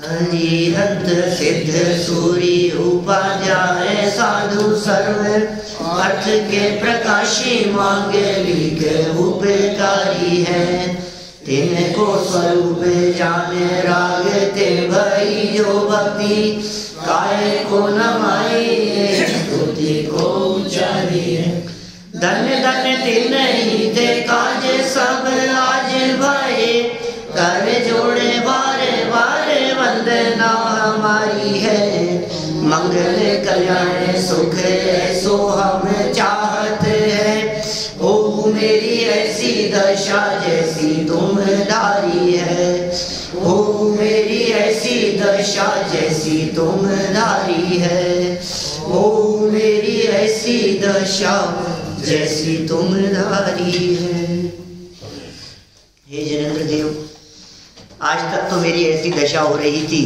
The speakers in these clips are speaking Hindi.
हरिहंत सिद्ध सूरी उपाध्याय साधु सर्व अर्थ के प्रकाशी मांगलिक उपकारी है। तिनको स्वरूप जाने राग ते भई जो भक्ति काय को नमाए स्तुति को उचारी है। धन्य धन्य तिन ही ते काज सब आज भये कर जोड़े बारे बारे वंदना हमारी है। मंगल कल्याण सुख ऐसो हम चाहत है। ओ मेरी ऐसी दशा जैसी तुम धारी है। ओ मेरी ऐसी दशा जैसी तुम धारी है। ओ मेरी ऐसी दशा जैसी तुम धारी है। हे जनेंद्र देव, आज तक तो मेरी ऐसी दशा हो रही थी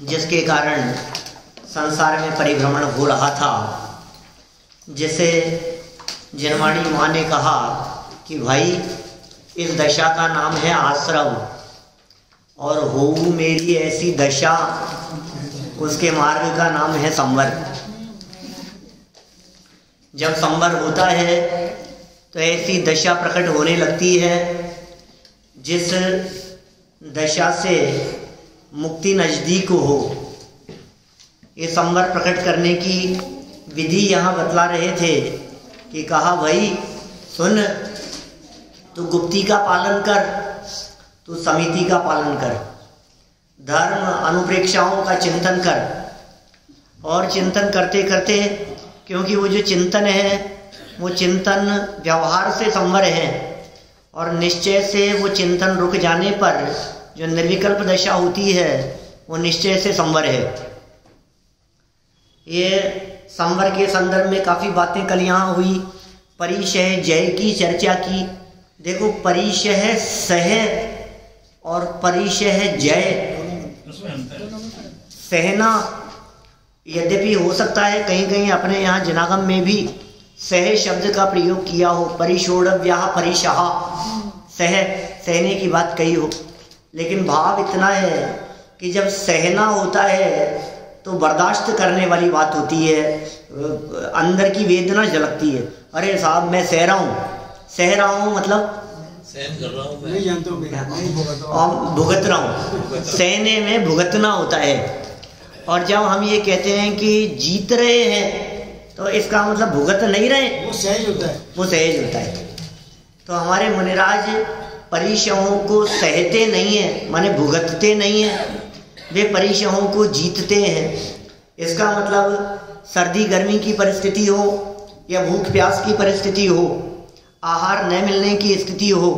जिसके कारण संसार में परिभ्रमण हो रहा था। जैसे जनवाणी माँ ने कहा कि भाई इस दशा का नाम है आश्रव, और हो मेरी ऐसी दशा उसके मार्ग का नाम है संवर। जब संवर होता है तो ऐसी दशा प्रकट होने लगती है जिस दशा से मुक्ति नजदीक हो। ये संवर प्रकट करने की विधि यहाँ बतला रहे थे कि कहा भाई सुन, तू गुप्ती का पालन कर, तू समिति का पालन कर, धर्म अनुप्रेक्षाओं का चिंतन कर। और चिंतन करते करते, क्योंकि वो जो चिंतन है वो चिंतन व्यवहार से संवर है, और निश्चय से वो चिंतन रुक जाने पर जो निर्विकल्प दशा होती है वो निश्चय से संवर है। ये संवर के संदर्भ में काफ़ी बातें कल यहाँ हुई। परिशह जय की चर्चा की। देखो, परिशह सह और परिशह जय, सहना यद्यपि हो सकता है कहीं कहीं अपने यहाँ जनागम में भी सह शब्द का प्रयोग किया हो, परिशोड़व्याह परिशह, सहने की बात कही हो, लेकिन भाव इतना है कि जब सहना होता है तो बर्दाश्त करने वाली बात होती है, अंदर की वेदना झलकती है। अरे साहब मैं सह रहा हूँ मतलब सहन कर रहा हूँ, नहीं जानता हूँ, और भुगत रहा हूँ। सहने में भुगतना होता है। और जब हम ये कहते हैं कि जीत रहे हैं तो इसका मतलब भुगत नहीं रहे, वो सहज होता है, वो सहज होता है। तो हमारे मुनिराज परिशहों को सहते नहीं है, माने भुगतते नहीं है, वे परिशहों को जीतते हैं। इसका मतलब सर्दी गर्मी की परिस्थिति हो या भूख प्यास की परिस्थिति हो, आहार न मिलने की स्थिति हो,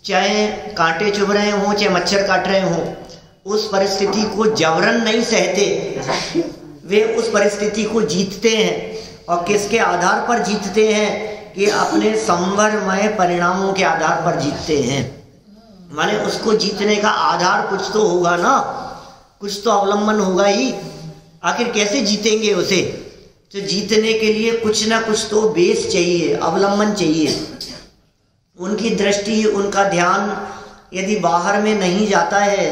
चाहे कांटे चुभ रहे हों चाहे मच्छर काट रहे हों, उस परिस्थिति को जबरन नहीं सहते, वे उस परिस्थिति को जीतते हैं। और किसके आधार पर जीतते हैं कि अपने संवरमय परिणामों के आधार पर जीतते हैं। माने उसको जीतने का आधार कुछ तो होगा ना, कुछ तो अवलंबन होगा ही। आखिर कैसे जीतेंगे उसे? तो जीतने के लिए कुछ ना कुछ तो बेस चाहिए, अवलंबन चाहिए। उनकी दृष्टि, उनका ध्यान यदि बाहर में नहीं जाता है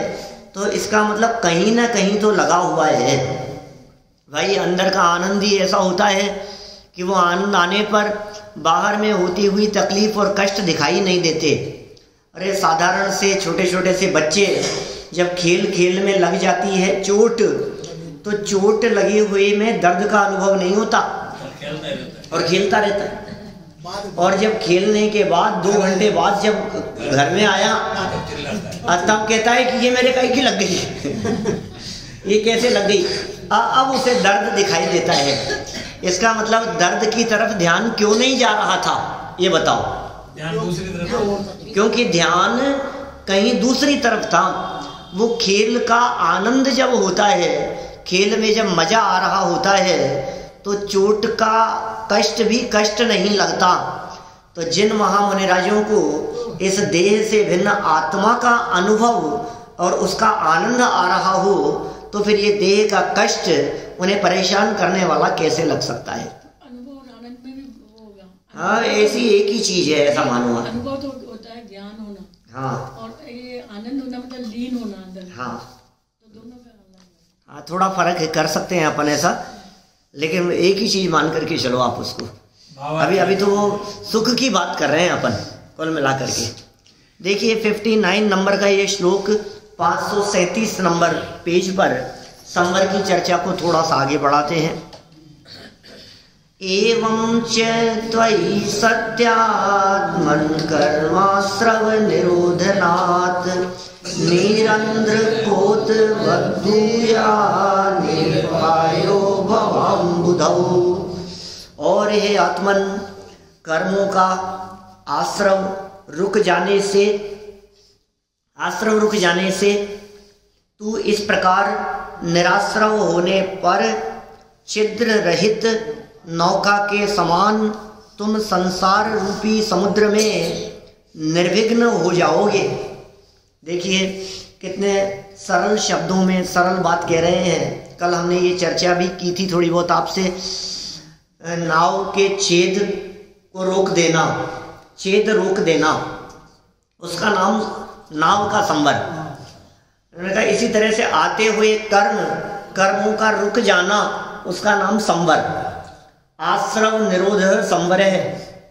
तो इसका मतलब कहीं ना कहीं तो लगा हुआ है। भाई अंदर का आनंद ही ऐसा होता है कि वो आनंद आने पर बाहर में होती हुई तकलीफ और कष्ट दिखाई नहीं देते। अरे साधारण से छोटे छोटे से बच्चे जब खेल खेल में लग जाती है चोट, तो चोट लगे हुए में दर्द का अनुभव नहीं होता और खेलता रहता है। और जब खेलने के बाद 2 घंटे बाद जब घर में आया तब कहता है कि ये मेरे कहीं की लग गई ये कैसे लग गई? अब उसे दर्द दिखाई देता है। इसका मतलब दर्द की तरफ ध्यान क्यों नहीं जा रहा था, ये बताओ? ध्यान दूसरी तरफ, क्योंकि ध्यान कहीं दूसरी तरफ था। वो खेल का आनंद जब होता है, खेल में जब मजा आ रहा होता है, तो चोट का कष्ट भी कष्ट नहीं लगता। तो जिन महामुनिराजों को इस देह से भिन्न आत्मा का अनुभव और उसका आनंद आ रहा हो, तो फिर ये देह का कष्ट उन्हें परेशान करने वाला कैसे लग सकता है? अनुभव और आनंद में भी वो होगा। हाँ, ऐसी एक ही चीज है, ऐसा मानो। अनुभव तो होता है ज्ञान होना, हाँ, और ये आनंद होना मतलब लीन होना अंदर। हाँ, दोनों में अलग है। हाँ, थोड़ा फर्क है, कर सकते हैं अपन ऐसा, लेकिन एक ही चीज मान करके चलो आप उसको। अभी तो वो सुख की बात कर रहे हैं अपन कुल मिला करके। देखिए 59 नंबर का ये श्लोक 537 नंबर पेज पर संवर की चर्चा को थोड़ा सा आगे बढ़ाते हैं। एवं च त्वयि सत्यात्मन् कर्माश्रव निरोधनात् निरंध्र कोत वद्धूया निर्वायो भवाम्बुधौ। और हे आत्मन, कर्मों का आश्रव रुक जाने से तू इस प्रकार निराश्रव होने पर छिद्र रहित नौका के समान तुम संसार रूपी समुद्र में निर्विघ्न हो जाओगे। देखिए कितने सरल शब्दों में सरल बात कह रहे हैं। कल हमने ये चर्चा भी की थी थोड़ी बहुत आपसे। नाव के छेद को रोक देना, उसका नाम नाव का संवर। उन्होंने कहा इसी तरह से आते हुए कर्मों का रुक जाना, उसका नाम संवर। आश्रव निरोध संवर है,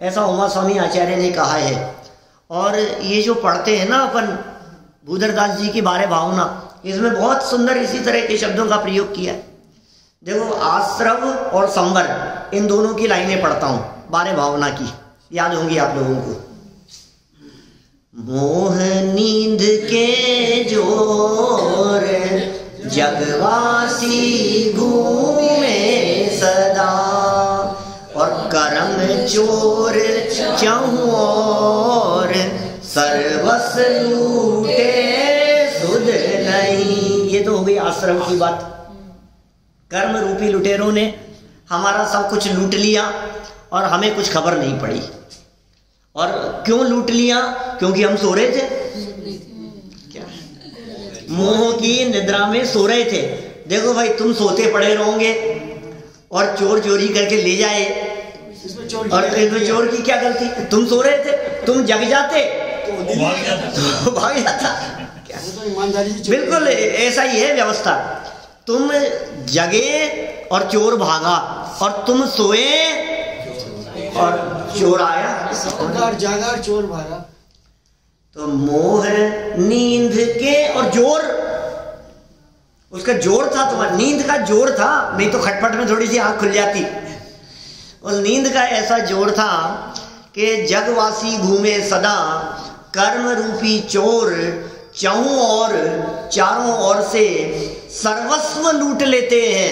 ऐसा उमा स्वामी आचार्य ने कहा है। और ये जो पढ़ते हैं ना अपन भूधरदास जी की बारे भावना, इसमें बहुत सुंदर इसी तरह के शब्दों का प्रयोग किया है। देखो आश्रव और संवर, इन दोनों की लाइनें पढ़ता हूं बारे भावना की, याद होंगी आप लोगों को। मोह नींद के जोर जगवासी घूमे सदा, और करम चोर चहुओर सर्वस लूटे सुध नहीं। ये तो हो गई आश्रम की बात। कर्म रूपी लुटेरों ने हमारा सब कुछ लूट लिया और हमें कुछ खबर नहीं पड़ी। और क्यों लूट लिया? क्योंकि हम सो रहे थे। क्या? मोह की निद्रा में सो रहे थे। देखो भाई, तुम सोते पड़े रहोगे और चोर चोरी करके ले जाए, और इसमें चोर की क्या गलती? तुम सो रहे थे, तुम जग जाते तो भाग जाता। क्या? बिल्कुल ऐसा ही है व्यवस्था। तुम जगे और चोर भागा, और तुम सोए और चोर आया। जागा और चोर भागा। तो मोह नींद के, और जोर, उसका जोर था, तुम्हारा नींद का जोर था, नहीं तो खटपट में थोड़ी सी आंख खुल जाती। उस नींद का ऐसा जोर था कि जगवासी घूमे सदा, कर्म रूपी चोर चहुं और चारों ओर से सर्वस्व लूट लेते हैं।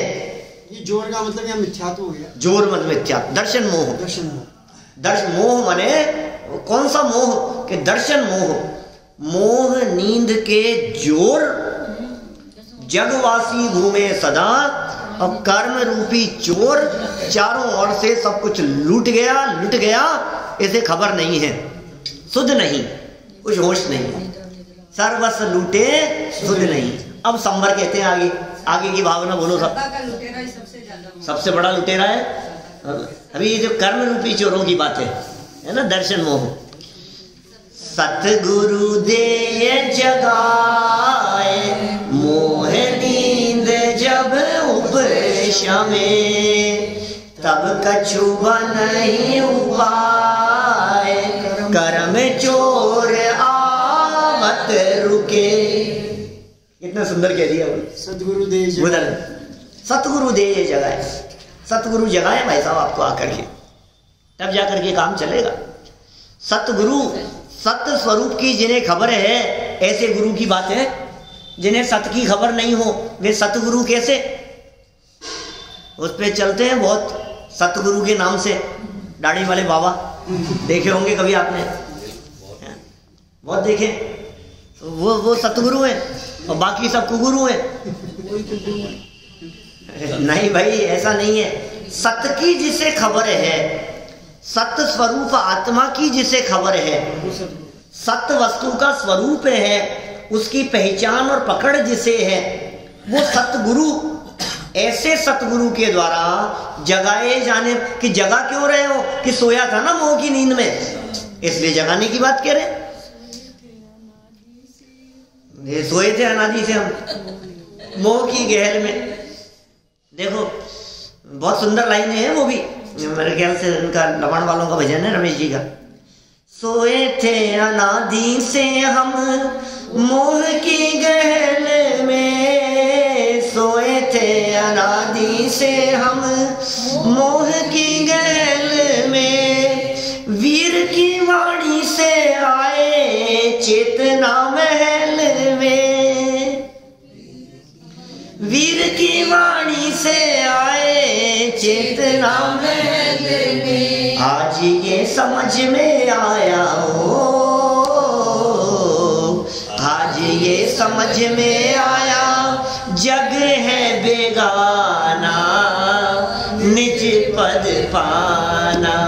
ये जोर का मतलब क्या? मिथ्यात्व हो गया। जोर मतलब मिथ्यात्व, दर्शन मोह। दर्शन मोह माने कौन सा मोह? कि दर्शन मोह। मोह नींद के जोर जगवासी घूमे सदा, और कर्म रूपी चोर चारों ओर से सब कुछ लूट गया, इसे खबर नहीं है, सुध नहीं, कुछ होश नहीं, सर्वस्व लूटे सुध नहीं। अब संवर कहते हैं आगे की भावना बोलो। सबसे बड़ा लुटेरा है। अभी ये जो कर्म रूपी चोरों की बात है ना, दर्शन मोह। सतगुरु दे जगाए मोह नींद जब उपशमे, तब कछु नहीं उपाय कर्म चोर आवत रुके। कितना सुंदर कह दिया। सतगुरु दे सतगुरु दे ये जगाए। सतगुरु जगाए भाई साहब आपको आकर के, तब जाकर के काम चलेगा। सतगुरु, सत्य स्वरूप की जिन्हें खबर है, ऐसे गुरु की बात है। जिन्हें सत्य की खबर नहीं हो वे सतगुरु कैसे? उस पे चलते हैं बहुत, सतगुरु के नाम से। दाढ़ी वाले बाबा देखे होंगे कभी आपने, बहुत देखे। तो वो सतगुरु है और बाकी सब कुगुरु है। नहीं भाई, ऐसा नहीं है। सत्य की जिसे खबर है, सत्य स्वरूप आत्मा की जिसे खबर है, सत्य वस्तु का स्वरूप है, उसकी पहचान और पकड़ जिसे है, वो सतगुरु। ऐसे सतगुरु के द्वारा जगाए जाने की। जगा क्यों रहे हो? कि सोया था ना मोह की नींद में, इसलिए जगाने की बात कह रहे। ये सोए थे अनादि से हम, मोह की गहर में। देखो बहुत सुंदर लाइनें हैं वो भी, मेरे ख्याल से इनका लवण वालों का भजन है रमेश जी का। सोए थे अनादि से हम मोह की गहर में, सोए थे अनादि से हम मोह की गहर में, वीर की वाणी से आए चेतना महल में, वीर की वाणी से आए चेतना महल में, आज ये समझ में आया हो, आज ये समझ में आया जग है बेगाना निज पद पाना,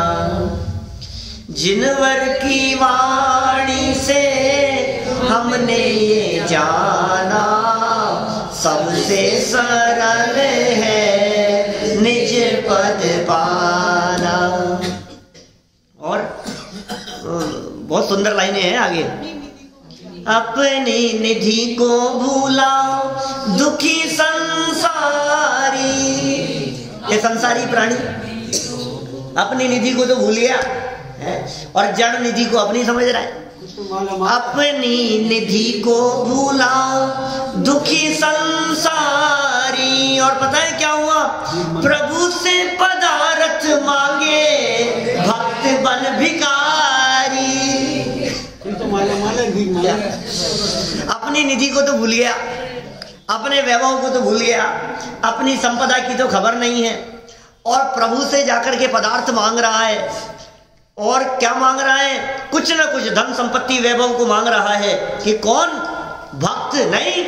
जिनवर की वाणी से हमने ये जाना सबसे सरल है निज पद पाना। और बहुत सुंदर लाइनें हैं आगे। अपनी निधि को भूला दुखी संसारी, ये संसारी प्राणी अपनी निधि को तो भूल गया है और जड़ निधि को अपनी समझ रहा है। अपनी निधि को भूला दुखी संसारी, और पता है क्या हुआ, प्रभु से पदार्थ मांगे भक्त बन भिखारी। अपनी निधि को तो भूल गया, अपने वैभव को तो भूल गया, अपनी संपदा की तो खबर नहीं है, और प्रभु से जाकर के पदार्थ मांग रहा है। और क्या मांग रहा है, कुछ ना कुछ धन संपत्ति वैभव को मांग रहा है कि कौन, भक्त नहीं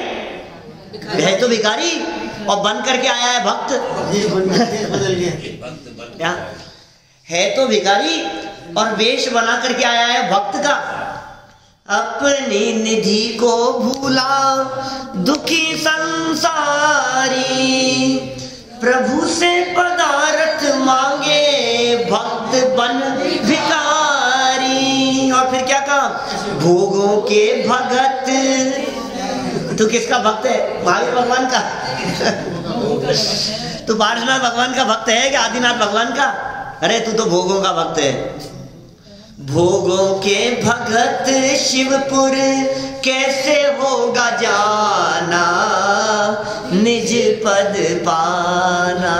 है तो भिखारी, और बन करके आया है भक्त। क्या है तो भिखारी और वेश बना करके आया है भक्त का। अपनी निधि को भूला दुखी संसारी, प्रभु से पदार्थ मांगे भक्त बन भिखारी। और फिर क्या कहा, भोगों के भगत। तू किसका भक्त है, महावीर भगवान का? तू पार्श्वनाथ भगवान का भक्त है कि आदिनाथ भगवान का? अरे तू तो भोगों का भक्त है। भोगों के भगत शिवपुर कैसे होगा जाना निज पद पाना।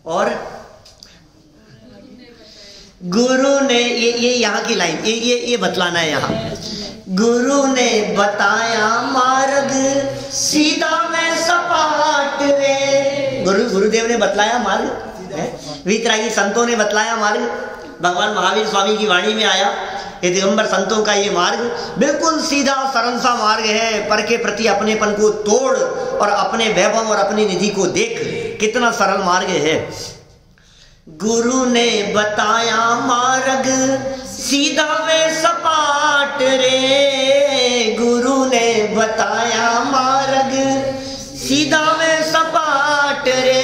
और गुरु ने ये यहाँ की लाइन ये बतलाना है यहाँ। गुरु ने बताया मार्ग सीधा में सपाट रे। गुरुदेव ने बतलाया मार्ग, वीतरागी संतों ने बतलाया मार्ग। भगवान महावीर स्वामी की वाणी में आया, ये दिगंबर संतों का ये मार्ग बिल्कुल सीधा सरल सा मार्ग है। पर के प्रति अपनेपन को तोड़ और अपने वैभव और अपनी निधि को देख, कितना सरल मार्ग है। गुरु ने बताया मार्ग सीधा वे सपाट रे। गुरु ने बताया मार्ग सीधा वे सपाट रे।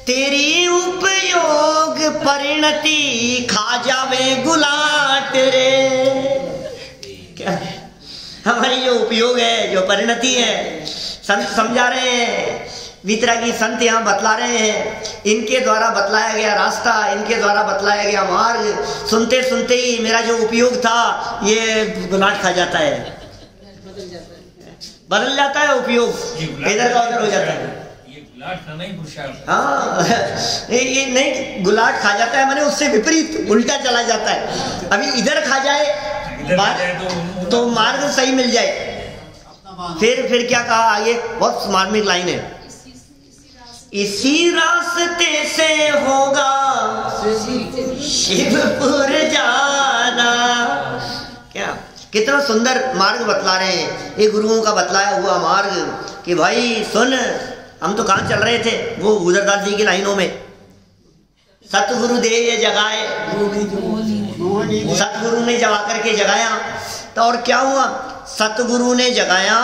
तेरी उपयोग परिणति खा जावे गुलाट रे। क्या हमारी जो उपयोग है, जो परिणति है, संत समझा रहे हैं, वीतरागी संत यहाँ बतला रहे हैं। इनके द्वारा बतलाया गया रास्ता, इनके द्वारा बतलाया गया मार्ग सुनते सुनते ही मेरा जो उपयोग था ये गुलाट खा जाता है, बदल जाता है उपयोग, इधर का उधर हो जाता है। हाँ ये नहीं, गुलाट खा जाता है माने उससे विपरीत उल्टा चला जाता है। अभी इधर खा जाए तो मार्ग सही मिल जाए। फिर क्या कहा आगे, बहुत मार्मिक लाइन है। इसी रास्ते से होगा शिवपुर जाना। क्या कितना सुंदर मार्ग बतला रहे हैं, ये गुरुओं का बतलाया हुआ मार्ग कि भाई सुन, हम तो कहाँ चल रहे थे, वो उदरदास जी की लाइनों में, सतगुरु दे ये जगाए। सतगुरु ने जगा करके जगाया तो और क्या हुआ, सतगुरु ने जगाया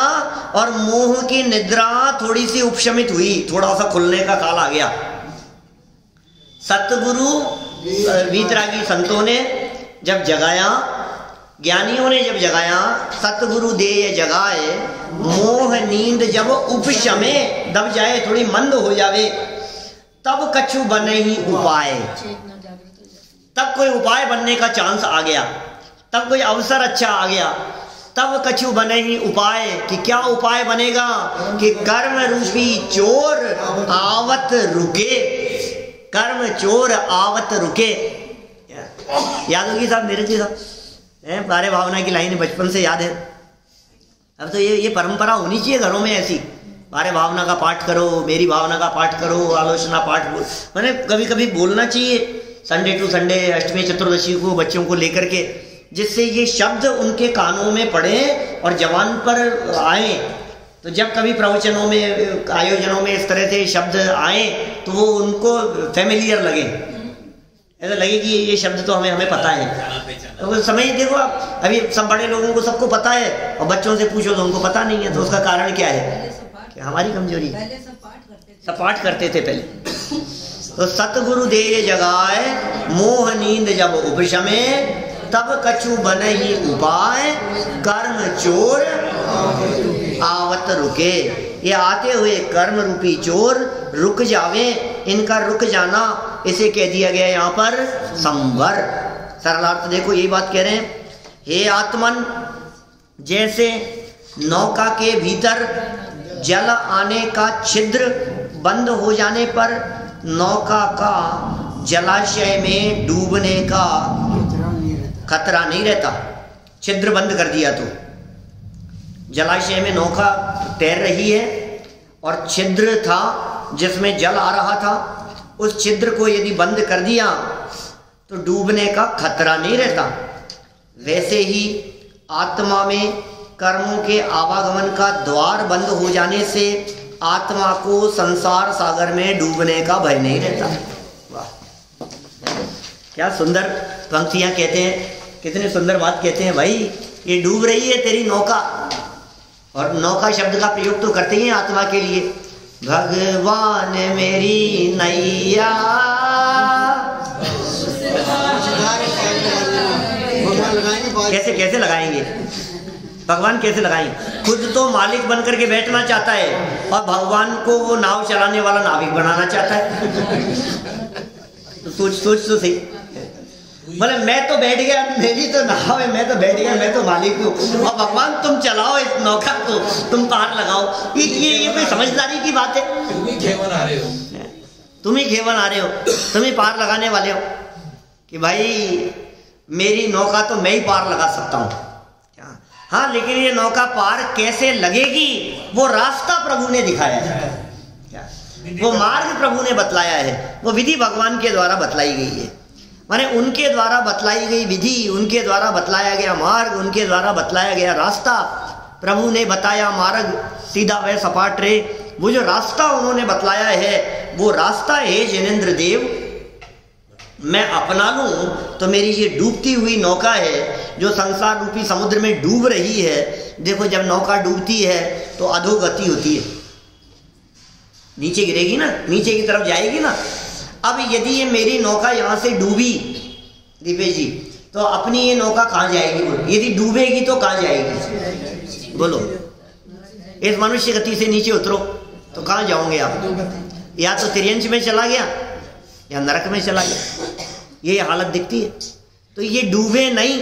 और मोह की निद्रा थोड़ी सी उपशमित हुई, थोड़ा सा खुलने का काल आ गया। सतगुरु वीतरागी संतों ने जब जगाया ज्ञानियों ने जब जगाया, सतगुरु दे जगाए, मोह नींद जब उपशमे, दब जाए, थोड़ी मंद हो जावे, तब कछु बने ही उपाय। चेतना जागृत हो जाती तब कोई उपाय बनने का चांस आ गया, तब कोई अवसर अच्छा आ गया, तब कछु बने ही उपाय। कि क्या उपाय बनेगा? कि कर्म रूपी चोर आवत रुके, कर्म चोर आवत रुके। याद होगी साहब, नीरज जी साहब, बारे भावना की लाइन बचपन से याद है। अब तो ये परंपरा होनी चाहिए घरों में ऐसी, बारे भावना का पाठ करो, मेरी भावना का पाठ करो, आलोचना पाठ मैंने कभी कभी बोलना चाहिए संडे टू संडे, अष्टमी चतुर्दशी को बच्चों को लेकर के, जिससे ये शब्द उनके कानों में पड़े और जवान पर आए। तो जब कभी प्रवचनों में, आयोजनों में इस तरह से शब्द आए तो वो उनको फेमिलियर लगे, ऐसा लगे कि ये शब्द तो हमें पता है। तो समझ देखो आप, अभी सब बड़े लोगों को सबको पता है और बच्चों से पूछो तो उनको पता नहीं है। तो उसका कारण क्या है? कि हमारी कमजोरी, सब पाठ करते थे पहले। तो सतगुरु दे जगाए, मोह नींद जब उपशमे, तब कछु बने ही उपाय, कर्म चोर आवत रुके। ये आते हुए कर्म रूपी चोर रुक जावे, इनका रुक जाना इसे कह दिया गया यहाँ पर संवर। सरलार्थ देखो, यही बात कह रहे हैं, हे आत्मन, जैसे नौका के भीतर जल आने का छिद्र बंद हो जाने पर नौका का जलाशय में डूबने का खतरा नहीं रहता। छिद्र बंद कर दिया तो जलाशय में नौका तैर रही है और छिद्र था जिसमें जल आ रहा था, उस छिद्र को यदि बंद कर दिया तो डूबने का खतरा नहीं रहता। वैसे ही आत्मा में कर्मों के आवागमन का द्वार बंद हो जाने से आत्मा को संसार सागर में डूबने का भय नहीं रहता। वाह, क्या सुंदर पंक्तियां कहते हैं, कितनी सुंदर बात कहते हैं। भाई ये डूब रही है तेरी नौका, और नौका शब्द का प्रयोग तो करते ही हैं आत्मा के लिए। भगवान मेरी नैया, कैसे कैसे लगाएंगे भगवान, कैसे लगाएंगे? खुद तो मालिक बन करके बैठना चाहता है और भगवान को वो नाव चलाने वाला नाविक बनाना चाहता है। तो सोच तो सही, बोले मैं तो बैठ गया, मेरी तो नाव है, मैं तो बैठ गया, मैं तो मालिक हूँ, और भगवान तुम चलाओ इस नौका को, तुम पार लगाओ। ये कोई समझदारी की बात है? तुम ही खेवन आ रहे हो, तुम ही पार लगाने वाले हो कि भाई मेरी नौका तो मैं ही पार लगा सकता हूँ। हाँ, लेकिन ये नौका पार कैसे लगेगी वो रास्ता प्रभु ने दिखाया है, वो मार्ग प्रभु ने बतलाया है, वो विधि भगवान के द्वारा बतलाई गई है। माने उनके द्वारा बतलाई गई विधि, उनके द्वारा बतलाया गया मार्ग, उनके द्वारा बतलाया गया रास्ता। प्रभु ने बताया मार्ग सीधा व सपाट रे, वो जो रास्ता उन्होंने बतलाया है वो रास्ता है जिनेंद्र देव मैं अपना लूं तो मेरी ये डूबती हुई नौका है जो संसार रूपी समुद्र में डूब रही है। देखो जब नौका डूबती है तो अधोगति होती है, नीचे गिरेगी ना, नीचे की तरफ जाएगी ना। अब यदि ये मेरी नौका यहाँ से डूबी दीपेश जी, तो अपनी ये नौका कहाँ जाएगी? यदि डूबेगी तो कहाँ जाएगी? बोलो, इस मनुष्य गति से नीचे उतरो तो कहाँ जाओगे आप? या तो तिर्यंश में चला गया या नरक में चला गया, ये हालत दिखती है। तो ये डूबे नहीं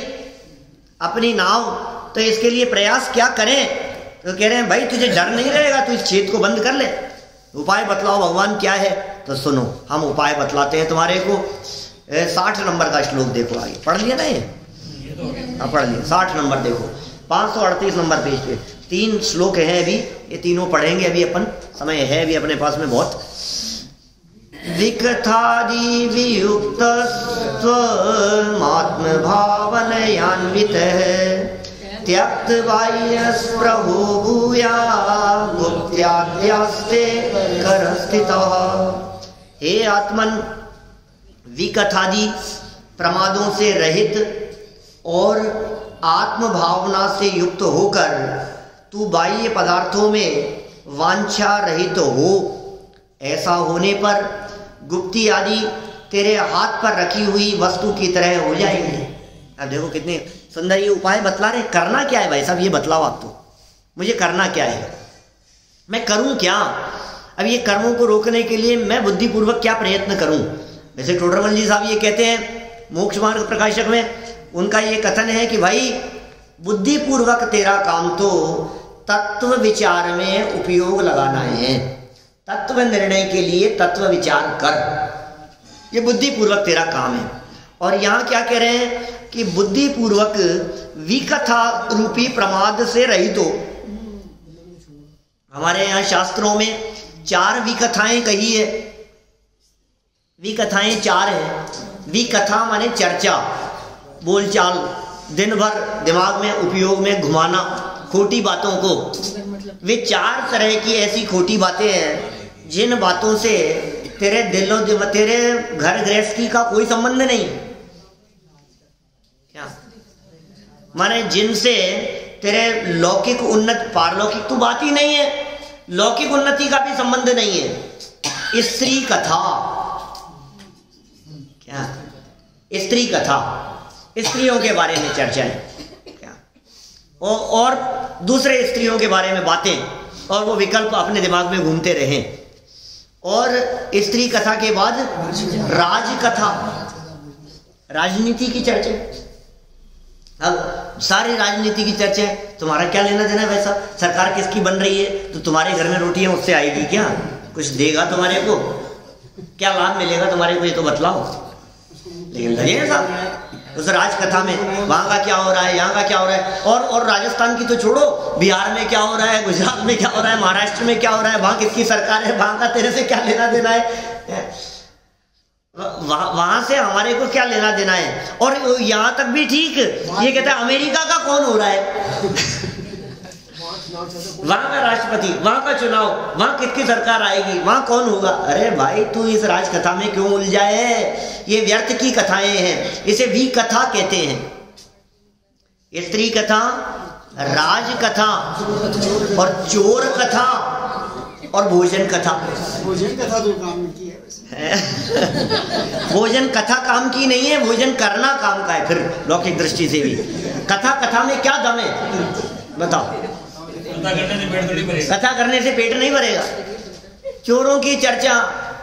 अपनी नाव, तो इसके लिए प्रयास क्या करें? तो कह रहे हैं भाई तुझे डर नहीं रहेगा, तू इस छेद को बंद कर ले, उपाय बतलाओ भगवान क्या है? तो सुनो हम उपाय बतलाते हैं तुम्हारे को। 60 नंबर का श्लोक देखो, आगे पढ़ लिया ना ये? हाँ पढ़ लिया। 60 नंबर देखो, 538 नंबर पेज पे 3 श्लोक हैं अभी, ये तीनों पढ़ेंगे अभी अपन, समय है अभी अपने पास में बहुत। विकथादि वियुक्त स्वमात्म भावनयान्वित त्यक्त बाह्य प्रभो भूया गुप्त्याद्यास्ते कर स्थितः। हे आत्मन, विकथादि प्रमादों से रहित और आत्म भावना से युक्त होकर तू बाह्य पदार्थों में वांछा रहित हो। ऐसा होने पर गुप्ती आदि तेरे हाथ पर रखी हुई वस्तु की तरह हो जाएंगे। अब देखो कितने सुंदर ये उपाय बतला रहे, करना क्या है भाई साहब ये बतलाओ आप, तो मुझे करना क्या है, मैं करूं क्या। अब ये कर्मों को रोकने के लिए मैं बुद्धिपूर्वक क्या प्रयत्न करूं। वैसे टोडरमल जी साहब ये कहते हैं मोक्ष मार्ग प्रकाशक में, उनका ये कथन है कि भाई बुद्धिपूर्वक तेरा काम तो तत्व विचार में उपयोग लगाना है, तत्व निर्णय के लिए तत्व विचार कर, ये बुद्धिपूर्वक तेरा काम है। और यहाँ क्या कह रहे हैं कि बुद्धिपूर्वक विकथा रूपी प्रमाद से रहित हो। हमारे यहाँ शास्त्रों में 4 विकथाएं कही है, विकथाएं 4 है। विकथा माने चर्चा, बोलचाल, दिन भर दिमाग में उपयोग में घुमाना खोटी बातों को। वे 4 तरह की ऐसी खोटी बातें हैं जिन बातों से तेरे दिलो तेरे घर गृहस्थी का कोई संबंध नहीं, क्या माने जिनसे तेरे लौकिक उन्नत पारलौकिक तो बात ही नहीं है, लौकिक उन्नति का भी संबंध नहीं है। स्त्री कथा, क्या स्त्री कथा, स्त्रियों के बारे में चर्चा है क्या, और दूसरे स्त्रियों के बारे में बातें, और वो विकल्प अपने दिमाग में घूमते रहें। और स्त्री कथा के बाद राज कथा, राजनीति की चर्चा। अब सारी राजनीति की चर्चा है, तुम्हारा क्या लेना देना है वैसा, सरकार किसकी बन रही है तो तुम्हारे घर में रोटियां उससे आएगी क्या, कुछ देगा तुम्हारे को, क्या लाभ मिलेगा तुम्हारे को ये तो बतलाओ। लेकिन लगे ना साहब उस राज कथा में वहां का क्या हो रहा है, यहाँ का क्या हो रहा है, और राजस्थान की तो छोड़ो, बिहार में क्या हो रहा है, गुजरात में क्या हो रहा है, महाराष्ट्र में क्या हो रहा है, वहां किसकी सरकार है, वहां का तेरे से क्या लेना देना है, वहां से हमारे को क्या लेना देना है। और यहाँ तक भी ठीक, ये कहता है अमेरिका का कौन हो रहा है वहां का राष्ट्रपति, वहां का चुनाव, वहां किसकी सरकार आएगी, वहां कौन होगा। अरे भाई तू इस राजकथा में क्यों उलझा है, ये व्यर्थ की कथाएं हैं, इसे भी कथा कहते हैं। स्त्री कथा, राज कथा और चोर कथा और भोजन कथा। भोजन कथा तो काम की है भोजन कथा काम की नहीं है, भोजन करना काम का है। फिर लौकिक दृष्टि से भी कथा में क्या दम है बताओ, कथा करने से पेट नहीं भरेगा। चोरों की चर्चा,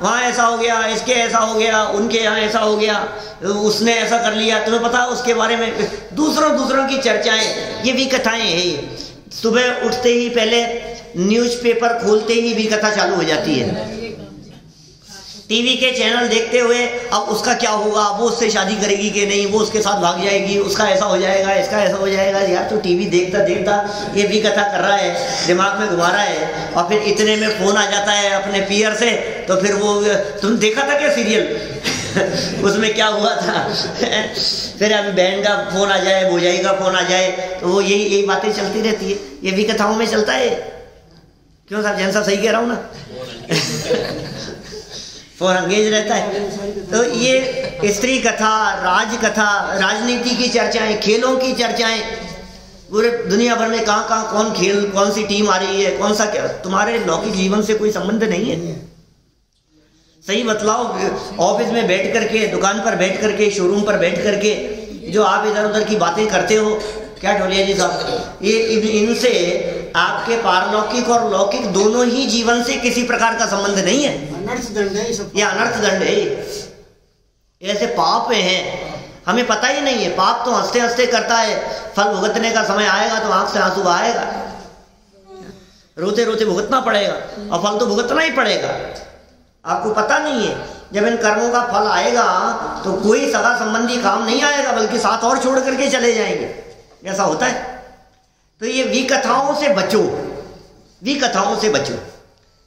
वहां ऐसा हो गया, इसके ऐसा हो गया, उनके यहाँ ऐसा हो गया, उसने ऐसा कर लिया, तुम्हें पता उसके बारे में, दूसरों की चर्चाएं, ये भी कथाएं हैं। सुबह उठते ही पहले न्यूज़पेपर खोलते ही भी कथा चालू हो जाती है, टीवी के चैनल देखते हुए अब उसका क्या होगा, वो उससे शादी करेगी कि नहीं, वो उसके साथ भाग जाएगी, उसका ऐसा हो जाएगा, इसका ऐसा हो जाएगा। यार तो टीवी देखता देखता ये भी कथा कर रहा है, दिमाग में घुमा रहा है, और फिर इतने में फोन आ जाता है अपने पियर से, तो फिर वो तुम देखा था क्या सीरियल उसमें क्या हुआ था फिर अभी बहन का फोन आ जाए, भौजाई का फोन आ जाए, तो वो यही बातें चलती रहती है, ये भी कथाओं में चलता है। क्यों साहब, जैन साहब सही कह रहा हूँ ना फोन अंगेज रहता है। तो ये स्त्री कथा, राज कथा, राजनीति की चर्चाएं, खेलों की चर्चाएं, पूरे दुनिया भर में कहाँ कौन खेल, कौन सी टीम आ रही है, कौन सा क्या, तुम्हारे लौकिक जीवन से कोई संबंध नहीं है। सही बतलाओ, ऑफिस में बैठ करके, दुकान पर बैठ करके, शोरूम पर बैठ करके जो आप इधर उधर की बातें करते हो, क्या ढोलिया जी साहब, ये इनसे आपके पारलौकिक और लौकिक दोनों ही जीवन से किसी प्रकार का संबंध नहीं है। अनर्थ दंड है ये अनर्थ दंड है, ऐसे पाप हैं, हमें पता ही नहीं है। पाप तो हंसते हंसते करता है, फल भुगतने का समय आएगा तो आंख से आंसू आएगा, रोते रोते भुगतना पड़ेगा, और फल तो भुगतना ही पड़ेगा। आपको पता नहीं है, जब इन कर्मों का फल आएगा तो कोई सगा संबंधी काम नहीं आएगा, बल्कि साथ और छोड़ करके चले जाएंगे, ऐसा होता है। तो ये विकथाओं से बचो, विकथाओं से बचो,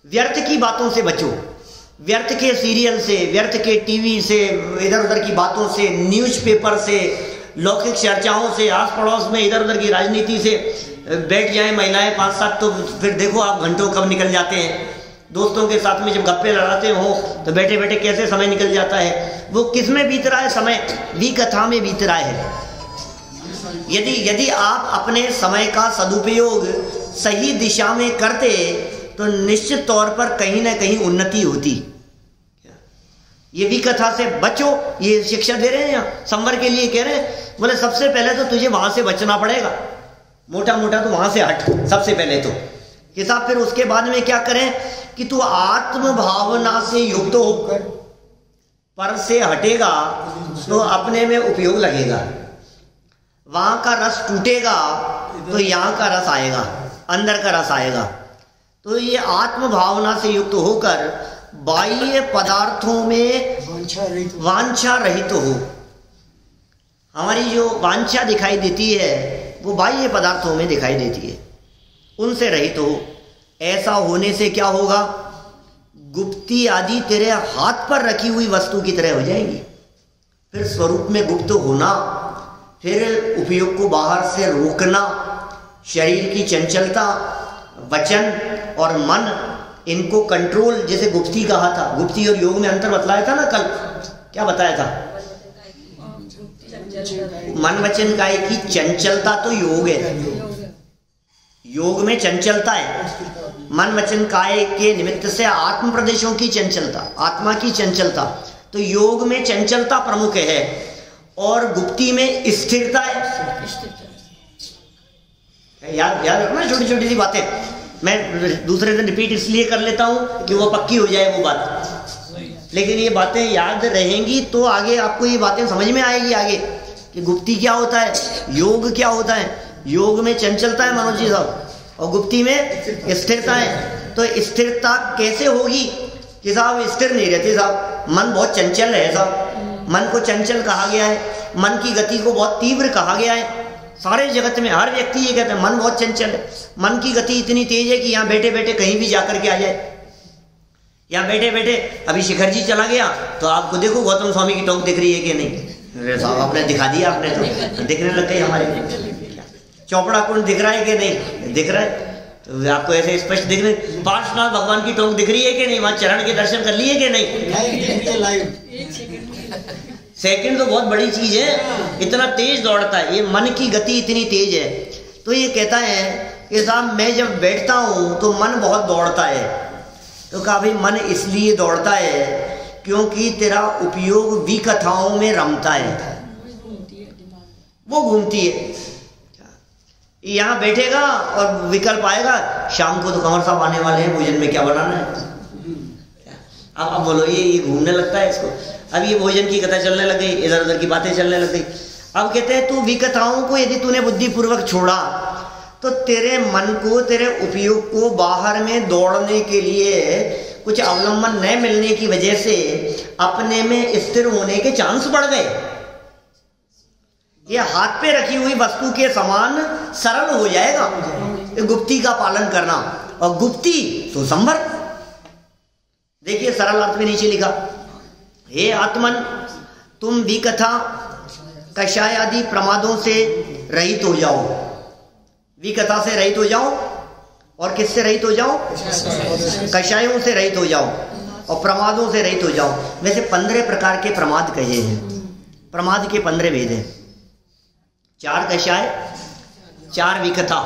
व्यर्थ की बातों से बचो, व्यर्थ के सीरियल से, व्यर्थ के टीवी से, इधर उधर की बातों से, न्यूज़पेपर से, लौकिक चर्चाओं से, आस पड़ोस में इधर उधर की राजनीति से बैठ जाए महिलाएं 5-7, तो फिर देखो आप घंटों कब निकल जाते हैं। दोस्तों के साथ में जब गप्पे लड़ाते हो तो बैठे बैठे कैसे समय निकल जाता है, वो किस में बीत रहा है समय, विकथा में बीत रहा है। यदि आप अपने समय का सदुपयोग सही दिशा में करते तो निश्चित तौर पर कहीं ना कहीं उन्नति होती। ये विकथा से बचो, ये शिक्षा दे रहे हैं, यहाँ संवर के लिए कह रहे हैं बोले सबसे पहले तो तुझे वहां से बचना पड़ेगा, मोटा मोटा तो वहां से हट सबसे पहले तो। कि साहब फिर उसके बाद में क्या करें कि तू आत्म भावना से युक्त होकर पर से हटेगा तो अपने में उपयोग लगेगा, वहां का रस टूटेगा तो यहाँ का रस आएगा, अंदर का रस आएगा। तो ये आत्म भावना से युक्त होकर बाह्य पदार्थों में वांछा रहित हो। हमारी जो वांछा दिखाई देती है वो बाह्य पदार्थों में दिखाई देती है, उनसे रहित हो। ऐसा होने से क्या होगा, गुप्ती आदि तेरे हाथ पर रखी हुई वस्तु की तरह हो जाएगी। फिर स्वरूप में गुप्त होना, फिर उपयोग को बाहर से रोकना, शरीर की चंचलता, वचन और मन, इनको कंट्रोल, जैसे गुप्ती कहा था। गुप्ती और योग में अंतर बतलाया था ना कल, क्या बताया था? मन वचन काय की चंचलता तो योग है, योग में चंचलता है। मन वचन काय के निमित्त से आत्म प्रदेशों की चंचलता, आत्मा की चंचलता, तो योग में चंचलता प्रमुख है और गुप्ती में स्थिरता है। याद रखना छोटी छोटी सी बातें, मैं दूसरे दिन रिपीट इसलिए कर लेता हूं कि वो पक्की हो जाए वो बात, लेकिन ये बातें याद रहेंगी तो आगे आपको ये बातें समझ में आएगी आगे कि गुप्ती क्या होता है, योग क्या होता है। योग में चंचलता है मनोज जी साहब, और गुप्ती में स्थिरता है। तो स्थिरता कैसे होगी कि साहब स्थिर नहीं रहते साहब, मन बहुत चंचल है साहब, मन को चंचल कहा गया है, मन की गति को बहुत तीव्र कहा गया है। सारे जगत में हर व्यक्ति ये कहता है मन बहुत चंचल है, मन की गति इतनी तेज है कि यहाँ बैठे बैठे कहीं भी जाकर के आ जाए। यहाँ बैठे बैठे अभी शिखर जी चला गया तो आपको देखो गौतम स्वामी की टोंक दिख रही है कि नहीं? अरे साहब आपने दिखा दिया, आपने तो दिखने लग गई। हमारे चौपड़ा कुंड दिख रहा है कि नहीं? दिख रहा है, तो आपको ऐसे स्पष्ट दिख रहे। पार्श्वनाथ भगवान की टोंक दिख रही है कि नहीं? वहां चरण के दर्शन कर लिए कि नहीं? सेकंड तो बहुत बड़ी चीज है, इतना तेज दौड़ता है, ये मन की गति इतनी तेज है। तो ये कहता है कि साहब मैं जब बैठता हूं तो मन बहुत दौड़ता है। तो कहा भाई मन इसलिए दौड़ता है क्योंकि तेरा उपयोग विकथाओं में रमता है, वो घूमती है। यहाँ बैठेगा और विकल्प आएगा, शाम को तो कंवर साहब आने वाले हैं, भोजन में क्या बनाना है। अब बोलो ये घूमने लगता है इसको। अब ये भोजन की कथा चलने लग गई, इधर उधर की बातें चलने लग गई। अब कहते हैं तू विकथाओं को यदि तूने बुद्धिपूर्वक छोड़ा तो तेरे मन को, तेरे उपयोग को बाहर में दौड़ने के लिए कुछ अवलंबन न मिलने की वजह से अपने में स्थिर होने के चांस बढ़ गए। ये हाथ पे रखी हुई वस्तु के समान सरल हो जाएगा गुप्ती का पालन करना। और गुप्ती तो संभर, देखिए सरल अर्थ में नीचे लिखा, हे आत्मन तुम विकथा कषाय आदि प्रमादों से रहित हो जाओ। विकथा से रहित हो जाओ और किससे रहित हो जाओ? कषायों से रहित हो जाओ और प्रमादों से रहित हो जाओ। वैसे 15 प्रकार के प्रमाद कहे हैं, प्रमाद के 15 भेद हैं। 4 कषाय, 4 विकथा,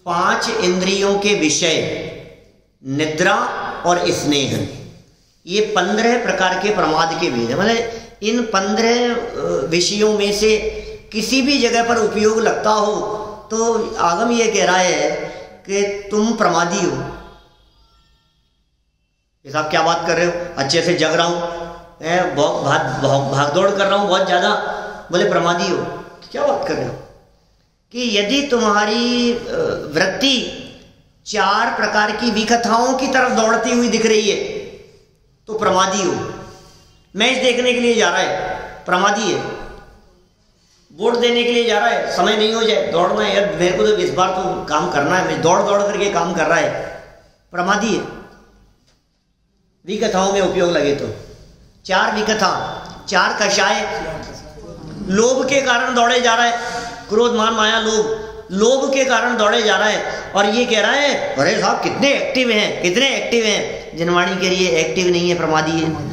5 इंद्रियों के विषय, निद्रा और स्नेह, ये 15 प्रकार के प्रमाद के भेद है। मतलब इन 15 विषयों में से किसी भी जगह पर उपयोग लगता हो तो आगम ये कह रहा है कि तुम प्रमादी हो। ये साहब क्या बात कर रहे हो? अच्छे से जग रहा हूं, भाग दौड़ कर रहा हूं बहुत ज्यादा, बोले प्रमादी हो। क्या बात कर रहे हो? कि यदि तुम्हारी वृत्ति 4 प्रकार की विकथाओं की तरफ दौड़ती हुई दिख रही है तो प्रमादी हो। मैच देखने के लिए जा रहा है, प्रमादी है। वोट देने के लिए जा रहा है, समय नहीं हो जाए, दौड़ना है यार, मेरे को तो इस बार तो काम करना है, मैं दौड़ दौड़ करके काम कर रहा है, प्रमादी है। विकथाओं में उपयोग लगे तो 4 विकथा, 4 कषाय, लोभ के कारण दौड़े जा रहा है, क्रोध मान माया लोभ के कारण दौड़े जा रहा है। और ये कह रहा है अरे साहब कितने एक्टिव हैं, कितने एक्टिव हैं। जिनवाणी कह रही है एक्टिव नहीं है, प्रमादी है।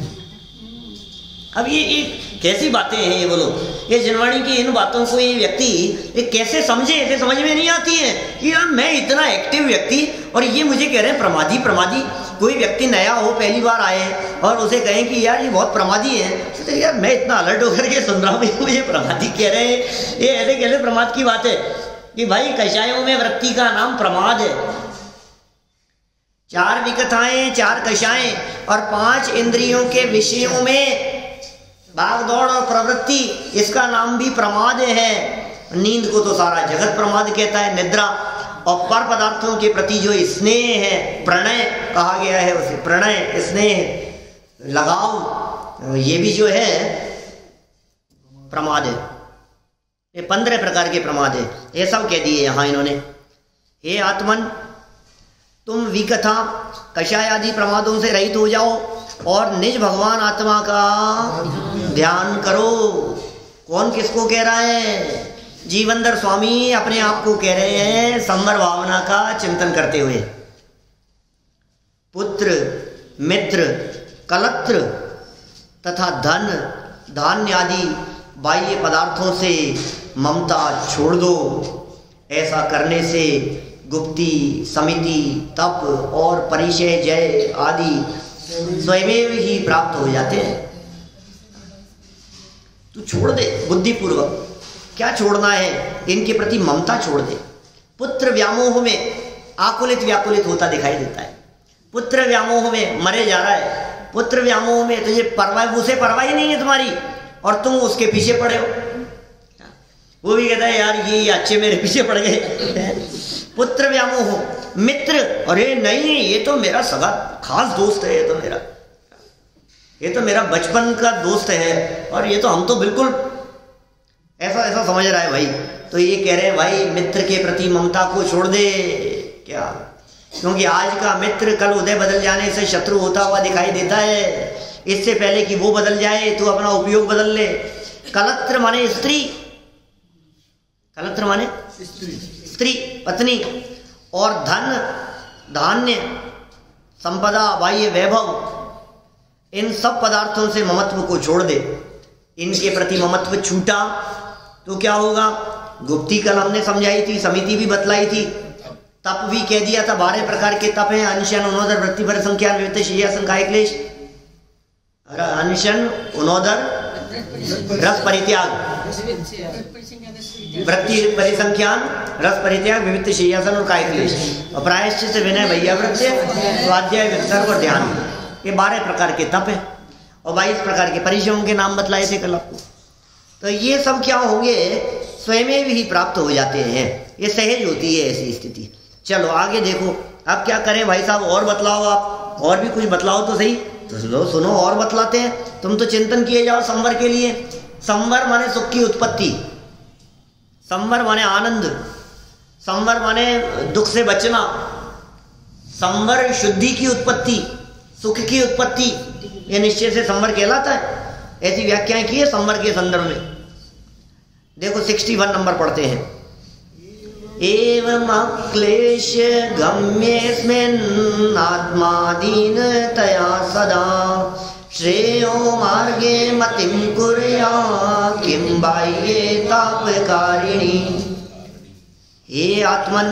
अब ये कैसी बातें हैं ये बोलो? ये जिनवाणी की इन बातों को ये व्यक्ति ये कैसे समझे? इसे समझ में नहीं आती है कि यार मैं इतना एक्टिव व्यक्ति और ये मुझे कह रहे हैं प्रमादी प्रमादी। कोई व्यक्ति नया हो, पहली बार आए, और उसे कहें कि यार ये बहुत प्रमादी है, तो यार मैं इतना अलर्ट होकर के सुन रहा हूँ, मुझे प्रमादी कह रहे हैं, ये ऐसे कैसे प्रमाद की बात है कि भाई कषायों में वृत्ति का नाम प्रमाद है। 4 विकथाएं, 4 कषाएं और 5 इंद्रियों के विषयों में भाग दौड़ और प्रवृत्ति, इसका नाम भी प्रमाद है। नींद को तो सारा जगत प्रमाद कहता है, निद्रा, और पर पदार्थों के प्रति जो स्नेह है, प्रणय कहा गया है उसे, प्रणय, स्नेह, लगाव, ये भी जो है प्रमाद है। ये 15 प्रकार के प्रमाद है, ये सब कह दिए यहाँ इन्होंने। हे आत्मन, तुम विकथा कषाय आदि प्रमादों से रहित हो जाओ और निज भगवान आत्मा का ध्यान करो। कौन किसको कह रहा है? जीवनधर स्वामी अपने आप को कह रहे हैं, संवर भावना का चिंतन करते हुए। पुत्र, मित्र, कलत्र तथा धन, धान्य आदि बाह्य पदार्थों से ममता छोड़ दो। ऐसा करने से गुप्ति, समिति, तप और परिचय जय आदि स्वयं ही प्राप्त हो जाते हैं। तू छोड़ दे बुद्धिपूर्वक। क्या छोड़ना है? इनके प्रति ममता छोड़ दे। पुत्र व्यामोह में आकुलित व्याकुलित होता दिखाई देता है। पुत्र व्यामोह में मरे जा रहा है, पुत्र व्यामोह में तुझे परवाह, उसे परवाह ही नहीं है तुम्हारी, और तुम उसके पीछे पड़े हो। वो भी कहता है यार ये अच्छे मेरे पीछे पड़ गए। पुत्र व्यामोह, मित्र, अरे नहीं ये तो मेरा सगा खास दोस्त है, ये तो मेरा बचपन का दोस्त है, और ये तो हम तो बिल्कुल ऐसा समझ रहा है भाई। तो ये कह रहे हैं भाई मित्र के प्रति ममता को छोड़ दे। क्या? क्योंकि आज का मित्र कल उदय बदल जाने से शत्रु होता हुआ दिखाई देता है। इससे पहले कि वो बदल जाए तू अपना उपयोग बदल ले। कलत्र माने स्त्री, कलत्र माने स्त्री, पत्नी, और धन, धान्य, संपदा, बाह्य वैभव, इन सब पदार्थों से ममत्व को छोड़ दे। इनके प्रति ममत्व छूटा तो क्या होगा? गुप्ति कल हमने समझाई थी, समिति भी बतलाई थी, तप भी कह दिया था। 12 प्रकार के तप हैं: अनशन, उनोदर, वृत्ति, परिसंख्यान, विविक्त, शय्यासन, काय क्लेश। अनशन, उनोदर, रस परित्याग, वृत्ति, परिसंख्यान, रस परित्याग, विविक्त, शय्यासन और काय क्लेश। और प्रायश्चित, विनय, वैयावृत्य, स्वाध्याय, विसर्ग और ध्यान। ये 12 प्रकार के तप हैं और 22 प्रकार के परिश्रमों के नाम बतलाए थे कल आपको। तो ये सब क्या होंगे? स्वयं भी प्राप्त हो जाते हैं। ये सहज होती है ऐसी स्थिति। चलो आगे देखो, अब क्या करें भाई साहब? और बतलाओ, आप और भी कुछ बतलाओ तो सही। तो सुनो और बतलाते हैं। तुम तो चिंतन किए जाओ संवर के लिए। संवर माने सुख की उत्पत्ति, संवर माने आनंद, संवर माने दुख से बचना, संवर शुद्धि की उत्पत्ति, सुख की उत्पत्ति, ये निश्चय से संवर कहलाता है। ऐसी व्याख्याएं की है संवर के संदर्भ में। देखो 61 नंबर पढ़ते हैं। एवं क्लेश गम्येऽस्मिन् आत्मादीनतया सदा श्रेयो मार्गे मतिं कुर्यात् किं बाह्ये तापकारिणी। हे आत्मन,